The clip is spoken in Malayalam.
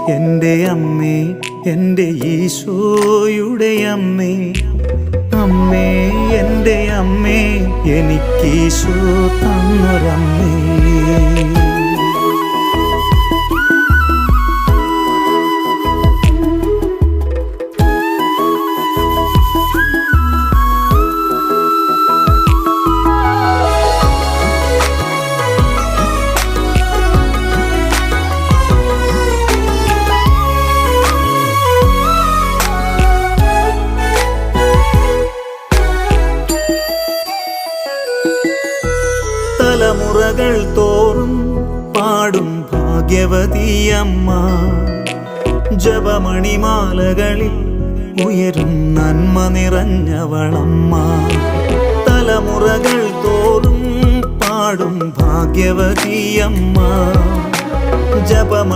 എൻ്റെ അമ്മേ, എൻ്റെ ഈശോയുടെ അമ്മേ, അമ്മേ എൻ്റെ അമ്മേ, എനിക്കീശോ തന്നൊരമ്മേ. തലമുറകൾ തോറും പാടും ഭാഗ്യവതിയമ്മ, ജപമണിമാലകളിൽ ഉയരും നന്മ നിറഞ്ഞവളമ്മ. തലമുറകൾ തോറും പാടും ഭാഗ്യവതിയമ്മ, ജപമണി